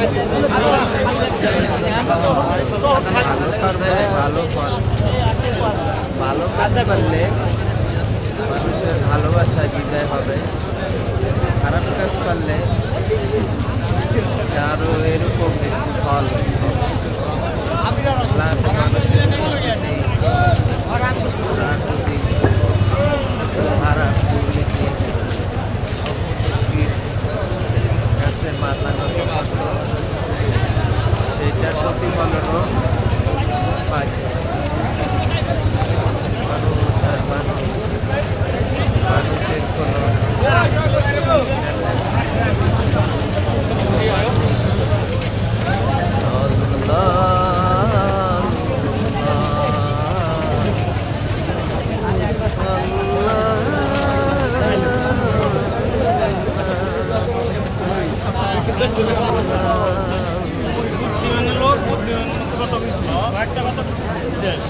ভালো কর্মে ভালো ফল, ভালো কাজ করলে মানুষের ভালোবাসায় বিজয় হবে, খারাপ কাজ করলে আরো এরকম একটু ফল মানুষের উপস্থিতি রাজনৈতিক খারাপ দুর্নীতি কাছে মাথা নত করত, সেইটার প্রতিফলনও পাই। মানুষ আর মানুষ, মানুষের কোনো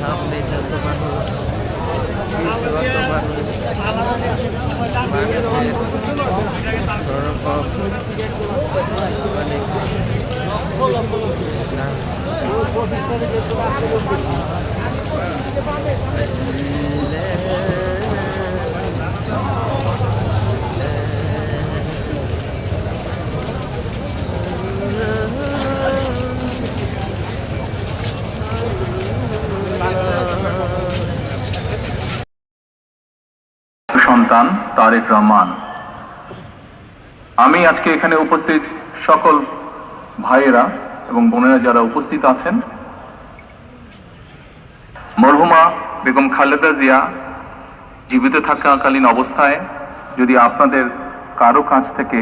সামনে যত মানুষ কত মানুষ মানুষের সন্তান তারেক রহমান। আমি আজকে এখানে উপস্থিত সকল ভাইয়েরা এবং বোনেরা যারা উপস্থিত আছেন, মরহুমা বেগম খালেদা জিয়া জীবিত থাকাকালীন অবস্থায় যদি আপনাদের কারো কাছ থেকে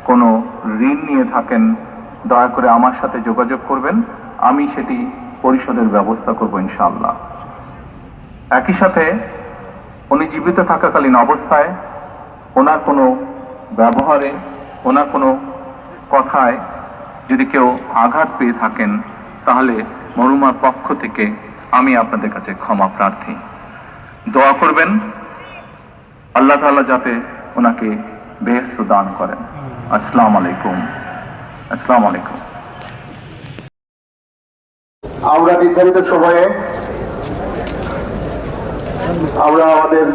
কোনো ঋণ নিয়ে থাকেন, দয়া করে আমার সাথে যোগাযোগ করবেন, আমি সেটি পরিশোধের ব্যবস্থা করব ইনশাআল্লাহ। একই সাথে উনি জীবিত থাকাকালীন অবস্থায় ওনার কোনো ব্যবহারে, ওনার কোনো কথায় যদি কেউ আঘাত পেয়ে থাকেন, তাহলে মরহুমার পক্ষ থেকে আমি আপনাদের কাছে ক্ষমা প্রার্থী। দোয়া করবেন আল্লাহ তাআলা যাতে ওনাকে বেহেশত দান করেন। আসসালামু আলাইকুম। আসসালামু আলাইকুম। আমরা নির্ধারিত সময়ে আমরা আমাদের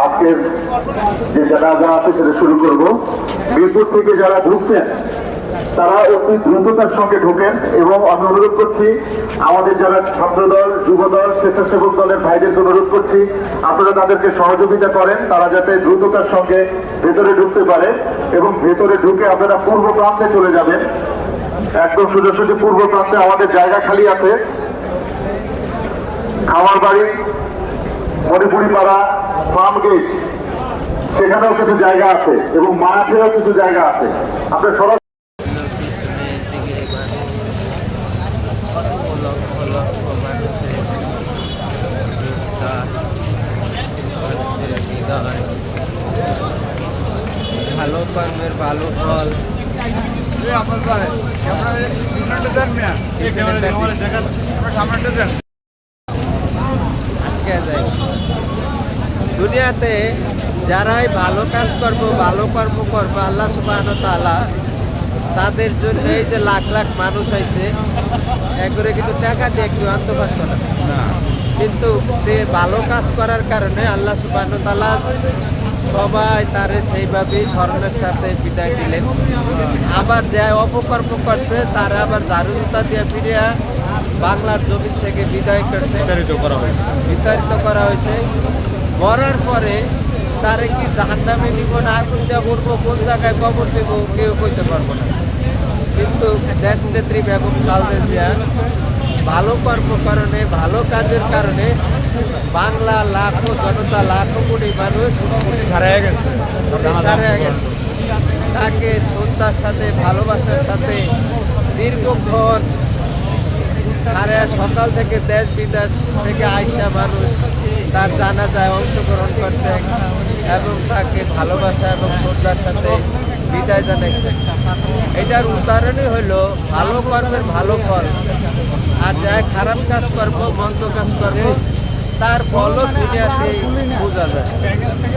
আজকের যে জানাজা আছে সেটা শুরু করব। মিরপুর থেকে যারা ঢুকছেন তারা অতি দ্রুততার সঙ্গে ঢোকেন এবং আমি অনুরোধ করছি আমাদের যারা ছাত্রদল, যুবদল, স্বেচ্ছাসেবক দলের ভাইদেরকে অনুরোধ করছি আপনারা তাদেরকে সহযোগিতা করেন, তারা যাতে দ্রুততার সঙ্গে ভেতরে ঢুকতে পারে এবং ভেতরে ঢুকে আপনারা পূর্ব প্রান্তে চলে যাবেন। একদম সোজাসুজি পূর্ব প্রান্তে আমাদের জায়গা খালি আছে। খামার বাড়ি, মণিপুরি পাড়া, ফার্ম গেট, সেখানেও কিছু জায়গা আছে এবং মাঠেও কিছু জায়গা আছে। আপনার সরাসরি ভালো কর্মের ভালো ফল। দুনিয়াতে যারাই ভালো কাজ করবো, ভালো কর্ম করবো, আল্লাহ সুবহানাহু ওয়া তাআলা তাদের জন্য এই যে লাখ লাখ মানুষ আইছে একবারে কিন্তু টাকা দিয়ে কেউ আনতে পারতো না, কিন্তু ভালো কাজ করার কারণে আল্লাহ সুবহানাহু ওয়া তাআলা সবাই তারে সেইভাবেই স্মরণের সাথে বিদায় দিলেন। আবার যে অপকর্ম করছে তারা আবার দারুণতা দিয়ে ফিরিয়া বাংলার জমিন থেকে বিদায় করছে, বিতাড়িত করা হয়েছে। মরার পরে তারে কি জাহান্নামে নিব না আগুন দেওয়া করবো, কোন জায়গায় কবর দেব কেউ কইতে পারবো না। কিন্তু দেশ নেত্রী বেগম খালেদা জিয়া ভালো কর্মকারণে, ভালো কাজের কারণে বাংলা লাখো জনতা, লাখো কোটি মানুষ ছাড়া গেছে। তাকে শ্রদ্ধার সাথে, ভালোবাসার সাথে দীর্ঘক্ষণ আরে সকাল থেকে দেশ বিদেশ থেকে আইসা মানুষ তার জানাজায় অংশগ্রহণ করছে এবং তাকে ভালোবাসা এবং শ্রদ্ধার সাথে বিদায় জানাইছে। এটার উদাহরণই হলো ভালো কর্মের ভালো ফল। আর যাই খারাপ কাজ করব, মন্দ কাজ করব, তার ফলও দুনিয়াতে বোঝা যায়।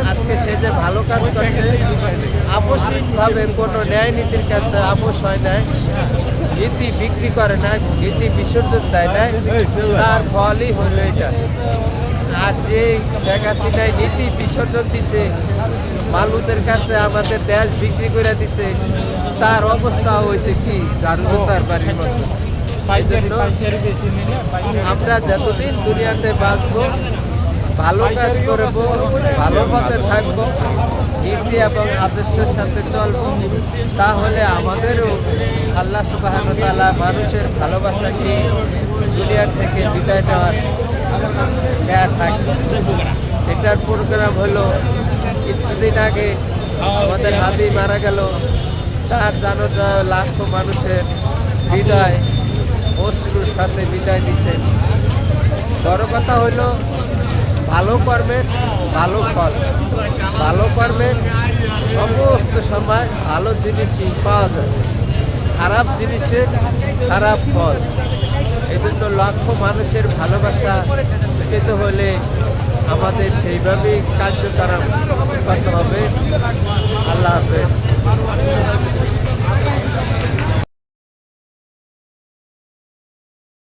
আজকে সে যে ভালো কাজ করছে, আপসিকভাবে কোনো ন্যায় নীতির কাছে আপোষ হয় নাই, নীতি বিক্রি করে নাই, নীতি বিসর্জন দেয় নাই, তার ফলই হলো এটা। আর যে শেখ হাসিনায় নীতি বিসর্জন দিছে, মালুদের কাছে আমাদের দেশ বিক্রি করে দিছে, তার অবস্থা হয়েছে কি জারুতার বাড়ির মতো। এই জন্য আমরা যতদিন দুনিয়াতে বাঁচবো, ভালো কাজ করবো, ভালো পথে থাকবো, নীতি এবং আদর্শের সাথে চলবো, তাহলে আমাদেরও আল্লাহ সুবহানাহু ওয়া তাআলা মানুষের ভালোবাসা নিয়ে দুনিয়ার থেকে বিদায় নেওয়ার দেয়া থাকবে। এটার প্রোগ্রাম হলো কিছুদিন আগে আমাদের হাদি মারা গেল, তার জানাজা লাখো মানুষের বিদায় অশ্রুর সাথে বিদায় দিচ্ছেন। বড় কথা হলো ভালো কর্মের ভালো ফল, ভালো কর্মের সমস্ত সময় ভালো জিনিসই পাওয়া যায়, খারাপ জিনিসের খারাপ ফল। এই জন্য লক্ষ মানুষের ভালোবাসা পেতে হলে আমাদের সেইভাবেই কার্যক্রম করতে হবে। আল্লাহ হাফেজ।